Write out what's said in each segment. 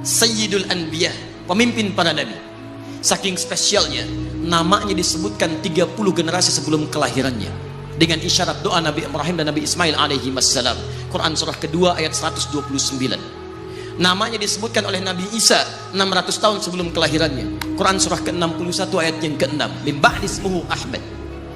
Sayyidul Anbiya, pemimpin para nabi. Saking spesialnya, namanya disebutkan 30 generasi sebelum kelahirannya dengan isyarat doa Nabi Ibrahim dan Nabi Ismail alaihi wassalam. Quran surah kedua ayat 129. Namanya disebutkan oleh Nabi Isa 600 tahun sebelum kelahirannya. Quran surah ke-61 ayat yang ke-6. Min ba'di ismuhu Ahmad.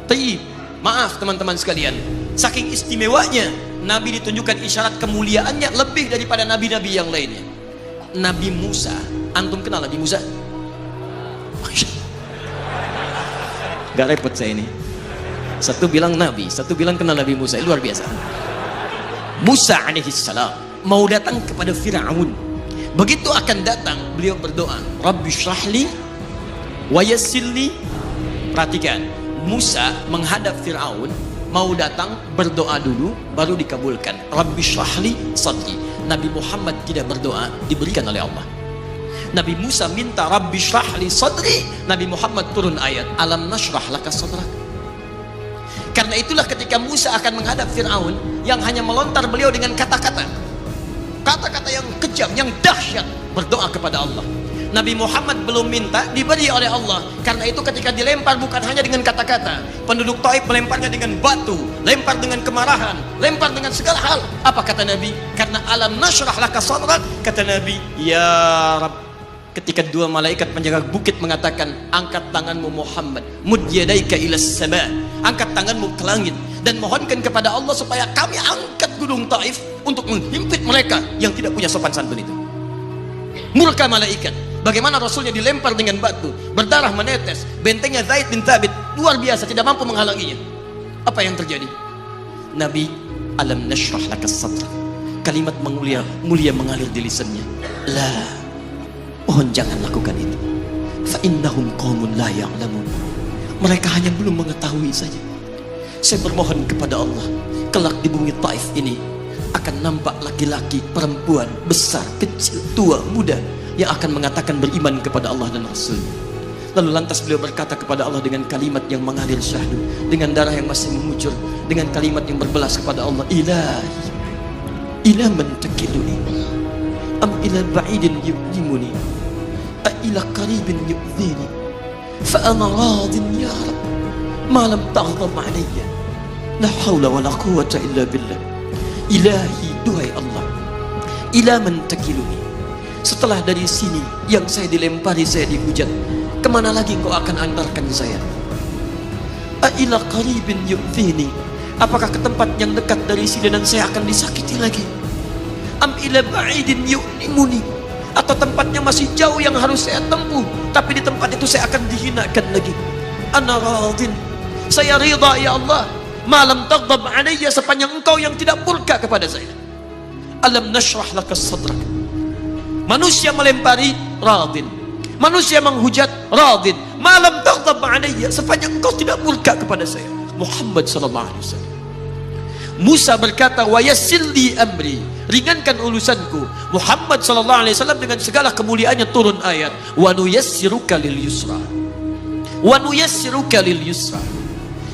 Tayyib. Maaf teman-teman sekalian, saking istimewanya Nabi ditunjukkan isyarat kemuliaannya lebih daripada nabi-nabi yang lainnya. Nabi Musa, antum kenal Nabi Musa? Gak repot saya ini. Satu bilang Nabi, satu bilang kenal Nabi Musa. Luar biasa. Musa alaihissalam mau datang kepada Fir'aun. Begitu akan datang, beliau berdoa, Rabbi syrahli wa yassirli. Perhatikan, Musa menghadap Fir'aun, mau datang berdoa dulu baru dikabulkan. Rabbi syrahli sadri. Nabi Muhammad tidak berdoa, diberikan oleh Allah. Nabi Musa minta Rabbi syrahli sadri, Nabi Muhammad turun ayat alam nashrah laka sadrak. Karena itulah ketika Musa akan menghadap Fir'aun, yang hanya melontar beliau dengan kata-kata yang kejam, yang dahsyat, berdoa kepada Allah. Nabi Muhammad belum minta, diberi oleh Allah. Karena itu ketika dilempar bukan hanya dengan kata-kata, penduduk Taif melemparnya dengan batu, lempar dengan kemarahan, lempar dengan segala hal. Apa kata Nabi? Karena alam nashrah laka sadrak, kata Nabi, ya Rabb. Ketika dua malaikat penjaga bukit mengatakan, angkat tanganmu Muhammad, mud yadaika ilas sama, angkat tanganmu ke langit dan mohonkan kepada Allah supaya kami angkat gunung Taif untuk menghimpit mereka yang tidak punya sopan santun itu. Murka malaikat. Bagaimana Rasulnya dilempar dengan batu, berdarah menetes, bentengnya Zaid bin Thabit luar biasa, tidak mampu menghalanginya. Apa yang terjadi? Nabi, alam nashrah laka sadrak. Kalimat mulia mengalir di lisannya. La, mohon jangan lakukan itu. Fa innahum qaumun la ya'lamun. Mereka hanya belum mengetahui saja. Saya bermohon kepada Allah, kelak di bumi Taif ini akan nampak laki-laki, perempuan, besar, kecil, tua, muda yang akan mengatakan beriman kepada Allah dan Rasul. Lalu lantas beliau berkata kepada Allah dengan kalimat yang mengalir syahdu, dengan darah yang masih mengucur, dengan kalimat yang berbelas kepada Allah, Ilahi, ila man takiluni, am ila ba'idin yu'limuni, a ila qaribin yu'zini, fa ana radin ya Rab, ma lam taghdab alayya, la hawla wa la quwwata illa billah. Ilahi, duhai Allah, ila man takiluni, setelah dari sini yang saya dilempari, saya dihujat, kemana lagi engkau akan antarkan saya? A'ila qaribin yu'thini, apakah ke tempat yang dekat dari sini dan saya akan disakiti lagi? Am ila ba'idin yu'nimuni, atau tempatnya masih jauh yang harus saya tempuh, tapi di tempat itu saya akan dihinakan lagi. Ana radin, saya ridha ya Allah, malam taghdab alayya, sepanjang engkau yang tidak murka kepada saya. Alam nashrah laka sadrak. Manusia melempari, radin. Manusia menghujat, radin. Malam taghdab alayya, sepanjang engkau tidak murka kepada saya. Muhammad sallallahu alaihi wasallam. Musa berkata, wa yassirli amri, ringankan urusanku. Muhammad sallallahu alaihi wasallam dengan segala kemuliaannya turun ayat, wa nuyassiruka lil yusra. Wa nuyassiruka lil yusra.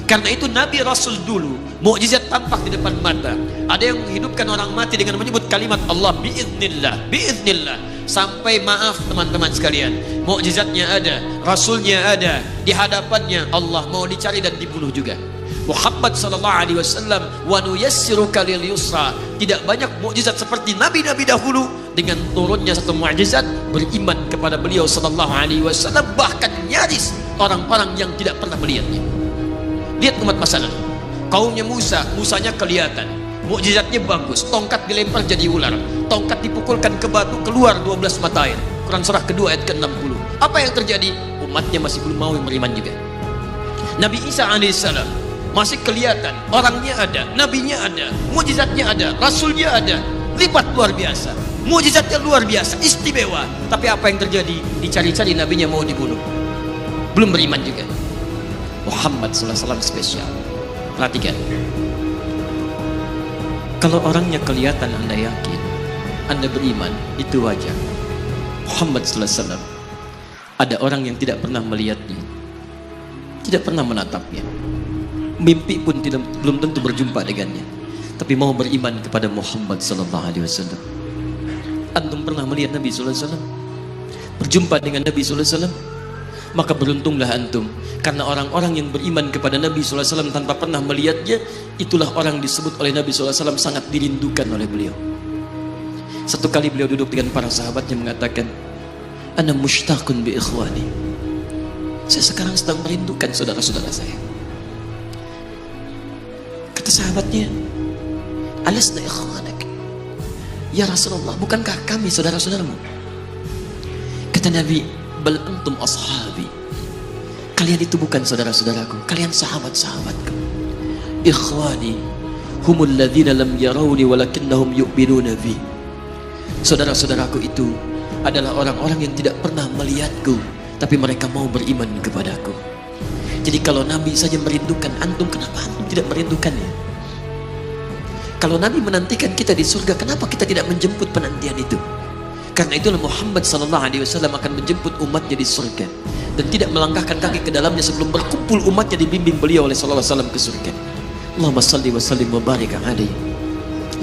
Karena itu Nabi Rasul dulu mukjizat tampak di depan mata. Ada yang menghidupkan orang mati dengan menyebut kalimat Allah biiznillah, biiznillah. Sampai maaf teman-teman sekalian, mukjizatnya ada, Rasulnya ada, di hadapannya Allah mau dicari dan dibunuh juga. Muhammad sallallahu alaihi wasallam, wa nuyassiruka lil yusra. Tidak banyak mukjizat seperti nabi-nabi dahulu. Dengan turunnya satu mukjizat, beriman kepada beliau sallallahu alaihi wasallam, bahkan nyaris orang-orang yang tidak pernah melihatnya. Lihat umat masa lalu, kaumnya Musa, Musanya kelihatan, mukjizatnya bagus, tongkat dilempar jadi ular, tongkat dipukulkan ke batu, keluar 12 mata air. Quran surah kedua ayat ke-60. Apa yang terjadi? Umatnya masih belum mau beriman juga. Nabi Isa alaihissalam masih kelihatan, orangnya ada, nabinya ada, mukjizatnya ada, rasulnya ada, lipat luar biasa, mukjizatnya luar biasa, istimewa. Tapi apa yang terjadi? Dicari-cari nabinya mau dibunuh, belum beriman juga. Muhammad SAW spesial. Perhatikan, kalau orangnya kelihatan Anda yakin, Anda beriman, itu wajar. Muhammad SAW, ada orang yang tidak pernah melihatnya, tidak pernah menatapnya, mimpi pun belum tentu berjumpa dengannya, tapi mau beriman kepada Muhammad SAW. Antum pernah melihat Nabi sallallahu alaihi wasallam? Berjumpa dengan Nabi sallallahu alaihi wasallam? Maka beruntunglah antum, karena orang-orang yang beriman kepada Nabi sallallahu alaihi wasallam tanpa pernah melihatnya, itulah orang disebut oleh Nabi sallallahu alaihi wasallam sangat dirindukan oleh beliau. Satu kali beliau duduk dengan para sahabatnya mengatakan, "Ana mushtaqun bi ikhwani." Saya sekarang sedang merindukan saudara-saudara saya. Kata sahabatnya, "Alasna ikhwanak?" "Ya Rasulullah, bukankah kami saudara-saudaramu?" Kata Nabi, "Bal antum ashabi." Kalian itu bukan saudara-saudaraku, kalian sahabat-sahabatku. "Ikhwani humul ladzina lam yarawni walakinnahum yu'minuna bi." Saudara-saudaraku itu adalah orang-orang yang tidak pernah melihatku, tapi mereka mau beriman kepadaku. Jadi kalau Nabi saja merindukan antum, kenapa antum tidak merindukannya? Kalau Nabi menantikan kita di surga, kenapa kita tidak menjemput penantian itu? Karena itulah Muhammad sallallahu alaihi wasallam akan menjemput umatnya di surga dan tidak melangkahkan kaki ke dalamnya sebelum berkumpul umatnya dibimbing beliau oleh sallallahu alaihi wasallam ke surga. Allahumma salli wa sallim wa barik alaihi.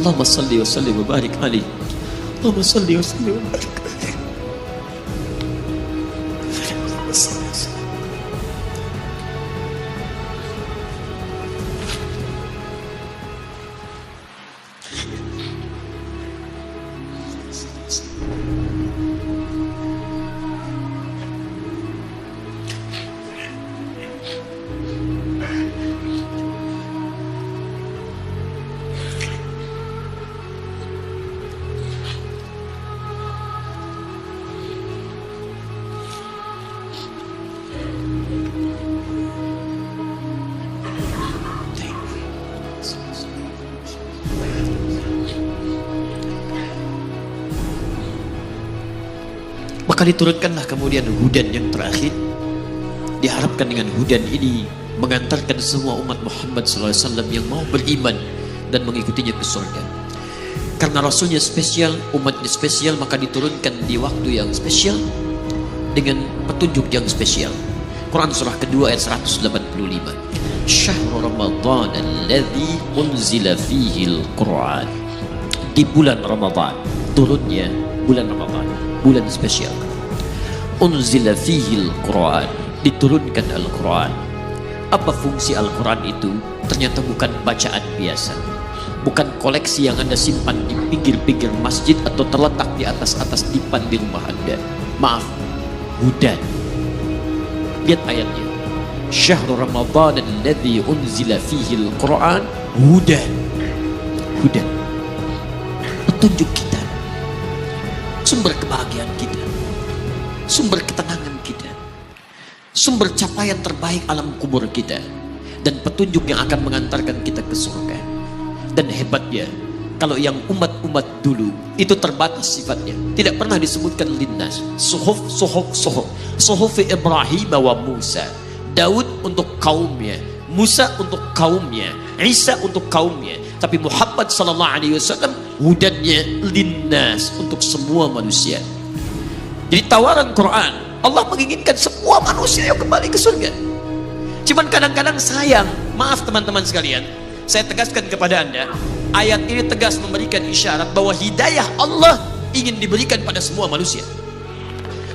Allahumma salli wa sallim wa barik alaihi. Allahumma salli wa sallim wa barik alaihi. Maka diturunkanlah kemudian hudan yang terakhir. Diharapkan dengan hudan ini mengantarkan semua umat Muhammad SAW yang mau beriman dan mengikutinya ke surga. Karena Rasulnya spesial, umatnya spesial, maka diturunkan di waktu yang spesial dengan petunjuk yang spesial. Quran surah kedua ayat 185. Syahrul Ramadan alladzi unzila fihi al-Quran. Di bulan Ramadan turunnya bulan Ramadan, bulan spesial. Unzila fihi al-Quran, diturunkan Al-Quran. Apa fungsi Al-Quran itu? Ternyata bukan bacaan biasa, bukan koleksi yang Anda simpan di pinggir-pinggir masjid atau terletak di atas-atas dipan di rumah Anda. Maaf, hudan. Lihat ayatnya. Syahrul Ramadan alladzi unzila fihi al-Quran hudan. Hudan, petunjuk kita, sumber kebahagiaan kita, sumber ketenangan kita, sumber capaian terbaik alam kubur kita, dan petunjuk yang akan mengantarkan kita ke surga. Dan hebatnya, kalau yang umat-umat dulu itu terbatas sifatnya, tidak pernah disebutkan linnas. Suhuf Ibrahim wa Musa. Daud untuk kaumnya, Musa untuk kaumnya, Isa untuk kaumnya. Tapi Muhammad sallallahu alaihi wasallam hudannya linnas, untuk semua manusia. Jadi tawaran Quran, Allah menginginkan semua manusia yang kembali ke surga. Cuman kadang-kadang sayang, maaf teman-teman sekalian, saya tegaskan kepada Anda, ayat ini tegas memberikan isyarat bahwa hidayah Allah ingin diberikan pada semua manusia.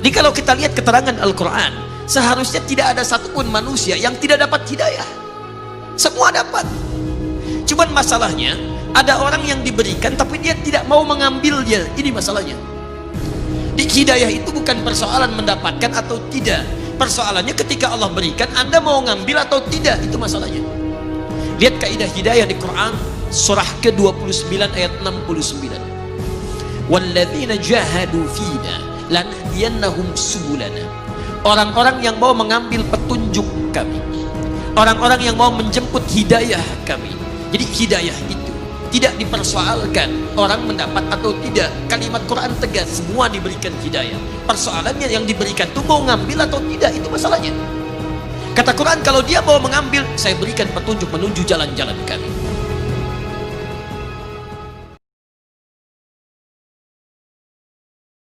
Jadi kalau kita lihat keterangan Al-Quran, seharusnya tidak ada satupun manusia yang tidak dapat hidayah. Semua dapat. Cuman masalahnya, ada orang yang diberikan tapi dia tidak mau mengambilnya. Ini masalahnya. Di hidayah itu bukan persoalan mendapatkan atau tidak. Persoalannya ketika Allah berikan, Anda mau ngambil atau tidak. Itu masalahnya. Lihat kaidah hidayah di Quran surah ke-29 ayat 69. Walladzina jahadu fina lanahdiyannahum subulana. Orang-orang yang mau mengambil petunjuk kami, orang-orang yang mau menjemput hidayah kami. Jadi hidayah itu tidak dipersoalkan orang mendapat atau tidak. Kalimat Quran tegas, semua diberikan hidayah. Persoalannya yang diberikan itu mau ngambil atau tidak, itu masalahnya. Kata Quran, kalau dia mau mengambil, saya berikan petunjuk menuju jalan-jalan kami.